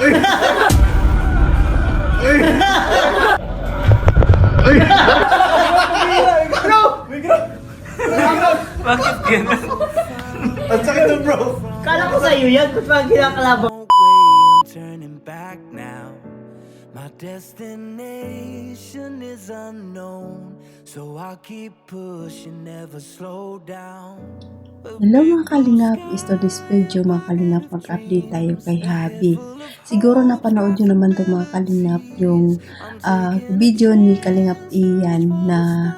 Bakit ganun? Ang sakit to, bro. Kala ko sa'yo yan, ba't parang kinakalabang? I'm turning back now. My destination is unknown, so I'll keep pushing, never slow down. Hello mga kalingap, is to this video mga kalingap, mag-update tayo kay Habi. Siguro napanood nyo naman to mga kalingap yung video ni Kalingap Ian na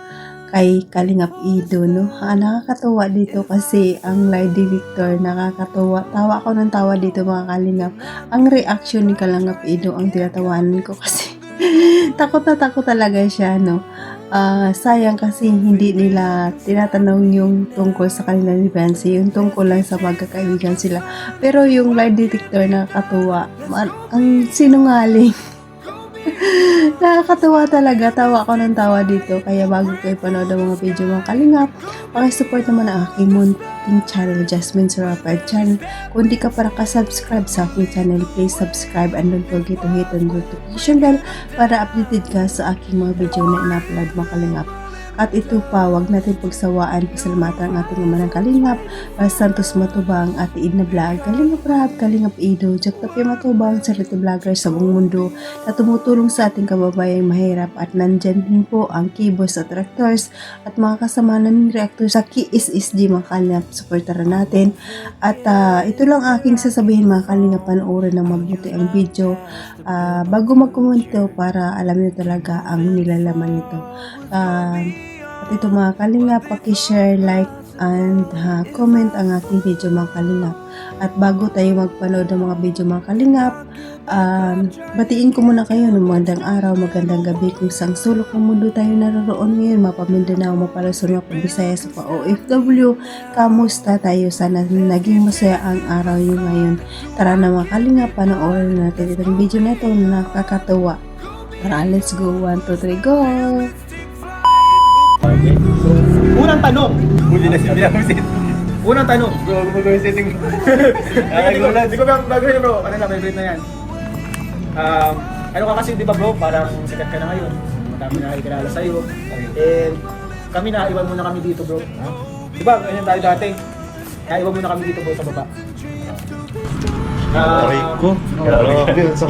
kay Kalingap Ido, no? Nakakatawa dito kasi ang Lady Victor, nakakatawa. Tawa ako ng tawa dito mga kalingap. Ang reaction ni Kalingap Ido ang tinatawanan ko kasi takot na takot talaga siya, no? Sayang kasi hindi nila tinatanong yung tungkol sa kanila ni Fancy, yung tungkol lang sa magkakaibigan sila. Pero yung Lady Victor nakakatuwa. Ang sinungaling. Nakakatawa talaga. Tawa ako ng tawa dito. Kaya bago kayo panood ang mga video mga kalingap, pakisupport naman ang aking munting channel, Jasmine Surapan channel. Kung di ka pa nakasubscribe sa aking channel, please subscribe and don't forget to hit the notification bell para updated ka sa aking mga video na ina-upload mga kalingap. At ito pa, wag natin pagsawaan, pasalamatan ang ating mga kalingap, Santos Matubang, Ate Idna Vlog, Kalingap Rab, Kalingap Ido, Jack Tapi Matubang, Charity Vlogger sa buong mundo na tumutulong sa ating kababayang mahirap, at nandyan din po ang Kibos at Reactors at mga kasama namin reactors sa KSSG mga kalingap, supportaran natin. At ito lang aking sasabihin mga kalingap, panoorin ng mabuti ang video bago magkomento para alam niyo talaga ang nilalaman nito. At ito mga kalingap, paki-share, like, and comment ang aking video mga kalingap. At bago tayo magpanood ng mga video mga kalingap, batiin ko muna kayo ng magandang araw, magandang gabi kung sang sulok ng mundo tayo naroon ngayon, Mapamindanao, Mapalusong, Mapabisaya, sa OFW. Kamusta tayo? Sana naging masaya ang araw nyo ngayon. Tara na mga kalingap, panoorin natin itong video na ito na nakakatawa. Tara, let's go. 1, 2, 3, go! Unang tanong. Huli na siya pinag-visit. Unang tanong. Bro, mag-visit setting. Hindi ko gagawin bro. Ano na, favorite na yan. Ano ka kasi, di ba bro? Parang sikat ka na ngayon. Madami na nakikilala sa'yo. And kami naiwan muna kami dito bro. Di ba? Ganyan tayo dati. Naiwan muna kami dito bro sa baba. Ko.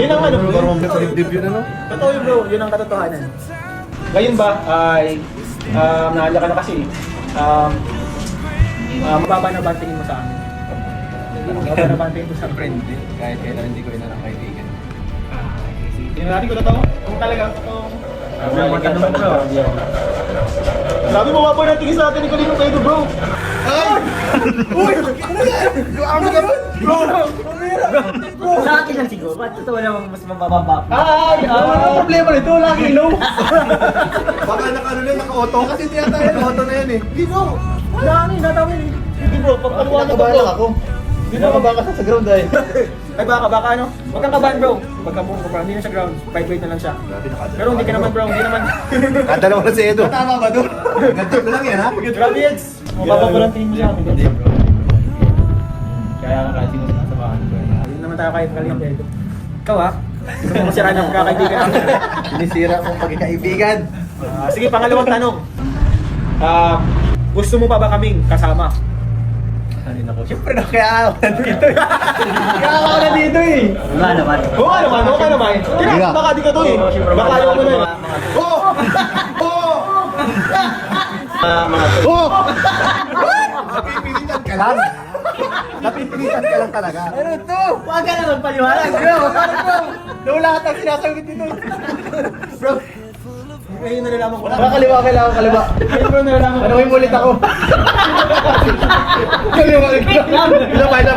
Yun ang ano bro. Debut na no? Totoo yun bro. Yun ang katotohanan. Ngayon ba ay naalala ka na kasi mababa na ba ang tingin mo sa amin? Mababa na ba ang tingin mo sa amin? Friend din. Kahit kailan hindi ko rin na kaibigan. Tingnan natin kung totoo. Kung talagang totoo. Matanong bro. Grabe mababa na tingin sa atin ni Kalingap Ido bro. Ay! Uy! Ano ka ba? Bro! Sa akin lang siguro, ba't totoo namang mas mababa? Ay! Ang problema nito, lagi low. Baka naka-auto kasi tiyata yun. Auto na yan eh. Hindi bro! Dami, natawin eh. Hindi bro, pagpaluan na Nakabahan bro. lang ako. Hindi na kabaka sa ground dahil. Ay baka ano? Huwag kang kabahan bro. Pagka po, hindi na siya ground. 5-8 na lang siya. Pero hindi ka naman bro, hindi naman. Kadalawa na si Edo. Tama ba doon? Ganto na lang yan ha? Grabe yan. Mababa pa lang tingin mo sa akin. Hindi bro. Kaya nga kasi mo sinasabahan ko. Yun naman tayo kahit Kalingap Ido. Ikaw ha? Gusto mo masira ng kakaibigan natin. Sinisira mong pagkikaibigan. Sige, pangalawang tanong. Gusto mo pa ba kaming kasama? Hanin ako. Siyempre na kaya ako nandito. Kaya ako na dito eh. Wala naman. Oo naman. Kaya baka di ka to eh. Baka ayaw mo na eh. Oo! Oo! Oh! Napipilitan ka lang. Napipilitan ka lang talaga. Ano to? Huwag ka naman paliwanag bro. Nawala ka tang sinasagot dito. Bro, ngayon nalalaman ko. Kaliwa, kailangan kaliwa. Ngayon bro nalalaman ko. Ano yung ulit ako? Kaliwa,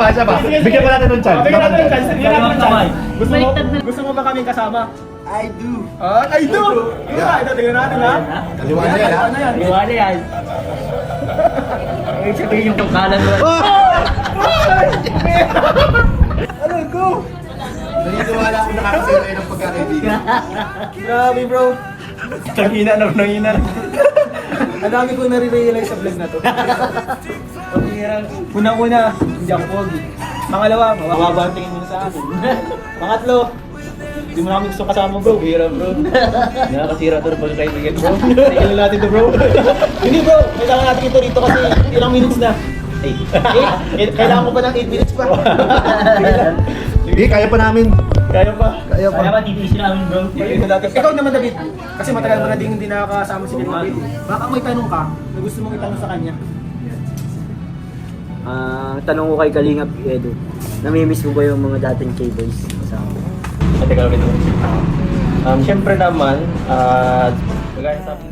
isa ba? Bigyan pa natin ng chance. Bigyan natin ng chance. Bigyan natin ng chance. Baliktad Gusto mo ba kaming kasama? I do. I do! Ito, tingnan natin ha. Kaliwa na yan ha? Ano yan? Iwala yan. Ay, sabihin yung tungkalan mo. Ano ko? Naniniwala ako nakakasira kayo ng pagkakaibigan. Grabe bro. Nanghina na, nanghina na. Ang dami ko nare-realize sa vlog na to. Unang-una, hindi ako pogi. Pangalawa, mababa ang tingin mo na sa akin. Pangatlo, hindi mo namin gusto kasama bro. Bira bro. Nakakasira to ng pagkakaibigan bro. Tingnan natin to bro. Hindi bro, kailangan natin ito dito kasi ilang minutes na. Kailangan ko pa ng 8 minutes pa. Sige, kaya pa namin. Kaya pa. Kaya pa. Kaya ba titiisin namin bro? Ikaw naman David, kasi matagal mo na din hindi nakakasama si David. Baka may tanong ka na gusto mong itanong sa kanya. Tanong ko kay Kalingap Edo, namimiss mo ba yung mga dating K-boys kasama? At ikaw rin. Siyempre naman, kagaya sa akin,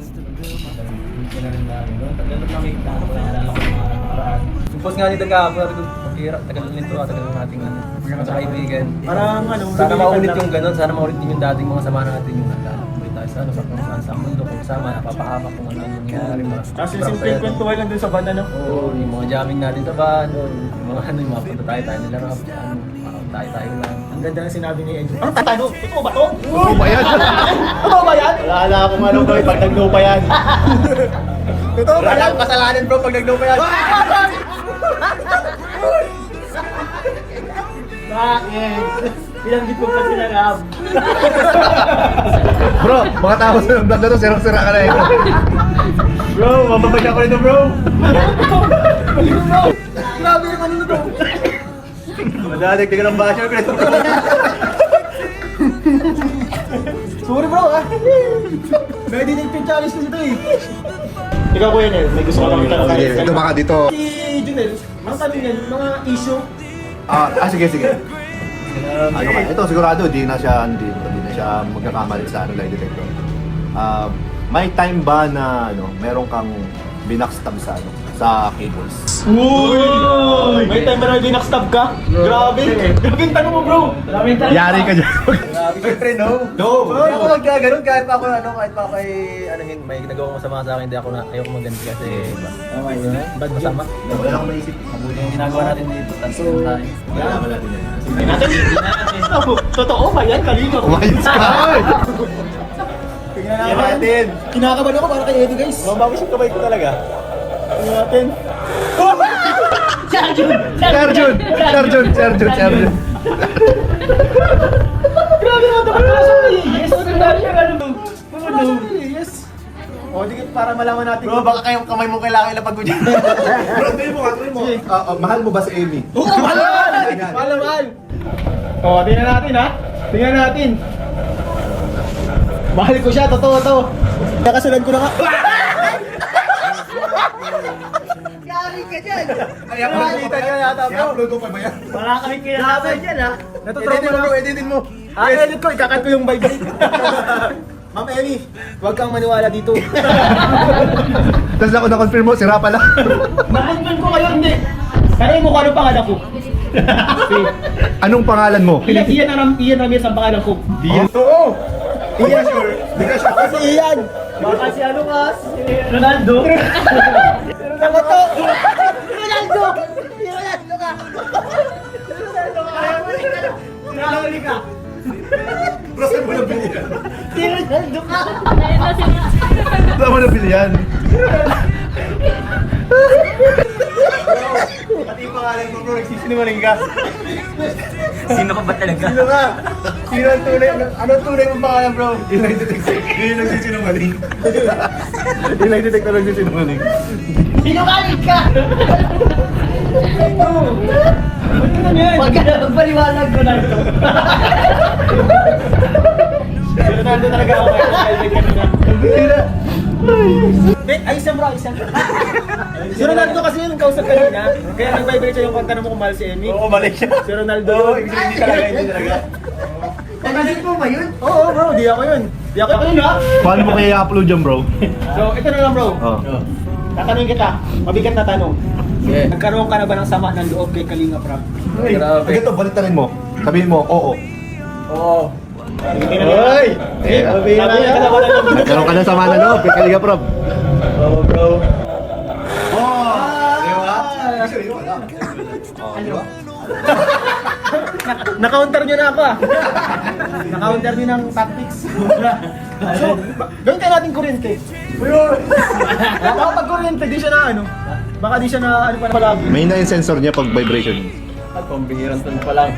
yung post nga nito kahapon, tagal na nito, tagal na nating sa kaibigan. Parang Sana maulit yung ganun, sana maulit din yung dating mga sama natin yung naglalakbay tayo sa sa kung saan sa mundo, kung sama, napapahamak kung ano ang nangyari. kasi simple kwentuhan lang dun sa banda no? Oo, yung mga jamming natin sa van, yung mga yung mga punta tayo nila rap, tayo lang. Ang ganda ng sinabi ni Andrew. Ano tatanong? Totoo ba to? Oo ba yan? Totoo ba yan? Wala akong ano bro, pag nag-no pa yan. Totoo ba yan? Kasalanan bro, pag nag-no pa yan. Bakit? Binanggit mo pa sila Rab. Bro, mga tao sa vlog na to, sirang-sira ka na eh. Bro, mababagyan ko nito bro. Grabe yung ano na to. Madalig, tingnan ang basher ko nito. Sorry bro ah. May dinigpin challenge kasi ito eh. Ikaw Kuya Nel, may gusto ka lang itanong kay Ito baka dito. Si Junel, mga tanong yan, mga issue. Sige. Ano ka? Ito sigurado hindi na siya magkakamali sa lie detector. May time ba na meron kang binackstab sa cables? Uy! May time ba na binackstab ka? Grabe! Grabe yung tanong mo bro! Yari ka dyan. Siyempre no. No! Hindi ako magkaganon kahit pa ako ay may ginagawa ko masama sa akin, hindi ako ayoko maganti kasi bad masama. Wala akong maisip. Mabuti yung ginagawa natin dito, tansin tayo. Malalaman natin yan. Totoo ba yan? Kalino! Umayos ka! Tingnan natin! Kinakabahan ako para kay Eddie guys! Mababos yung kamay ko talaga. Tingnan natin! Sergeant! Grabe naman dapat pala sa yes! Yes! O, di para malaman natin. Bro, baka kayong kamay mo kailangan ilapag mo dyan. Bro, tuloy mo. Mahal mo ba si Amy? Oo, mahal! O, tingnan natin ha! Tingnan natin! Mahal ko siya, totoo to! Nakasunod ko na nga. Kaya makikita niya yata bro. I-upload ko pa ba yan? Wala kami kinalaban dyan ha. Natutrauma na ako. Editin mo. Edit ko, ikakat ko yung vibe. Ma'am Amy, huwag kang maniwala dito. Tapos ako na-confirm mo, sira pala. Nakunman ko kayo, hindi. Tanay mo kung anong pangalan ko. Anong pangalan mo? Ian Ramirez ang pangalan ko. Diyan. Oo! Iyan sure. Di ka sure. Kasi Ian. Baka si ano ka? Si Ronaldo? Ako to. Ronaldo! Si Ronaldo ka! Ronaldo ka! Bro, saan mo nabili yan? Si Ronaldo ka! Saan mo nabili yan? Pati yung pangalan mo bro, nagsisinungaling ka. Sino ka ba talaga? Sino ka? Sino ang tunay? Ano ang tunay mong pangalan bro? Yung nag-detect. Yung nagsisinungaling. Yung nag-detect na nagsisinungaling. Sinungaling ka! Pag ka na magpaliwanag Ronaldo. Ronaldo talaga ako kaya kaibigan kanina. Hindi. Ayusin bro, ayusin. Si Ronaldo kasi yung kausap kanina. Kaya nag-vibrate siya yung pagtanong mo kung mahal si Amy. Oo, mali siya. Si Ronaldo. Oo, hindi talaga. Pagkasin mo ba yun? Oo bro, di ako yun. Di ako yun ha. Paano mo kaya i-upload yan bro? So ito na lang bro. Oo. Tatanungin kita, mabigat na tanong. Nagkaroon ka na ba ng sama ng loob kay Kalinga Prab? Grabe. Ito, balitarin mo. Sabihin mo, oo. Oo. Hoy! Nagkaroon ka ng sama na loob, kay Kalinga Prab. Oo bro. Na-counter nyo na ako ah. Na-counter nyo ng tactics. So, gawin tayo natin kuryente. Baka pag kuryente, di siya na ano. Baka di siya na ano pa palagi. May na yung sensor niya pag vibration. pambihirang ton pa lang.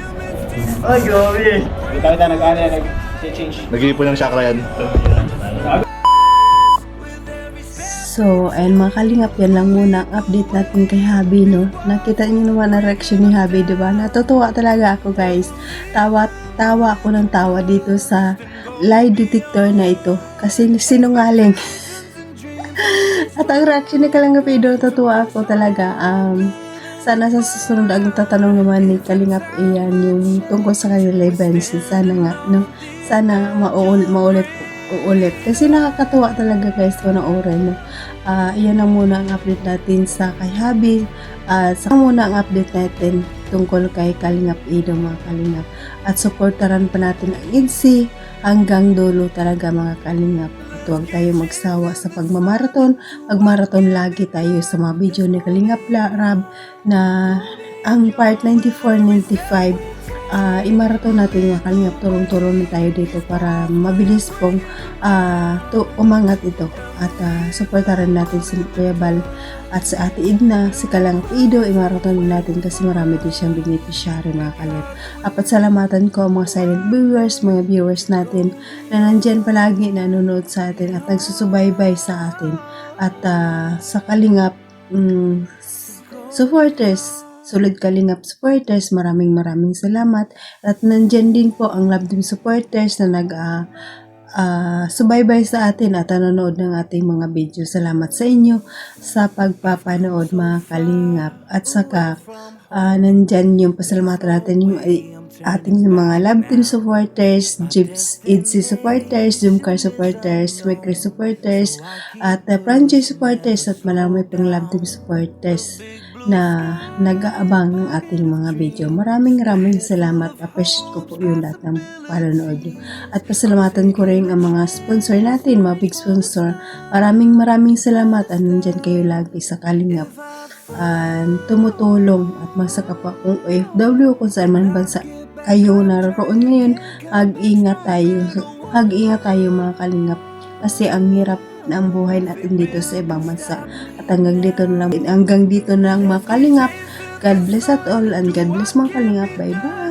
Ay, grabe. Kita nag-ano yan, nag-change. Nag-iipon ng chakra yan. So, ayun mga kalingap, yan lang muna ang update natin kay Habi, no? Nakita niyo naman ang reaction ni Habi, di ba? Natutuwa talaga ako, guys. Tawa ako ng tawa dito sa lie detector na ito. Kasi sinungaling. At ang reaction ni Kalingap Edo, natutuwa ako talaga. Sana sa susunod ang tatanong naman ni Kalingap iyan yung tungkol sa kanila events. Sana nga, no? Sana maulit. Kasi nakakatuwa talaga guys ko na oras, no? Iyan na muna ang update natin sa kay Habi. Sa muna ang update natin tungkol kay Kalingap Edo, mga Kalingap. At supportaran pa natin ang IDSI hanggang dulo talaga, mga Kalingap. Huwag tayo magsawa sa pagmamarathon. Magmarathon lagi tayo sa mga video ni Kalingap Rab na ang part 94, 95. I-marathon natin yung Kalingap. Turong-turong na tayo dito para mabilis pong umangat ito. At supportaran natin si Kuya Bal at si Ate Edna, si Kalingap Edo. I-marathon natin kasi marami din siyang beneficiary, mga Kalingap. At salamatan ko ang mga silent viewers, mga viewers natin na nandyan palagi nanonood sa atin at nagsusubaybay sa atin. At sa Kalingap supporters, Solid Kalingap supporters, maraming salamat. At nandyan din po ang Love Team supporters na subaybay sa atin at nanonood ng ating mga video. Salamat sa inyo sa pagpapanood, mga Kalingap. At saka nandyan yung pasalamatan natin yung ating mga Love Team supporters, Jeeps IDSI supporters, Zoomcar supporters, Weekly supporters, at franchise supporters, at marami pang Love Team supporters na nag-aabang ng ating mga video. Maraming salamat. Appreciate ko po yung lahat ng panonood nyo. At pasalamatan ko rin ang mga sponsor natin, mga big sponsor. Maraming salamat. At nandyan kayo lagi sa Kalingap. Tumutulong at masaka pa kung OFW, kung saan man bansa kayo naroon ngayon. Mag-ingat tayo, mga Kalingap. Kasi ang hirap na ang buhay natin dito sa ibang bansa. At hanggang dito na lang mga Kalingap. God bless at all, and God bless, mga Kalingap. Bye bye.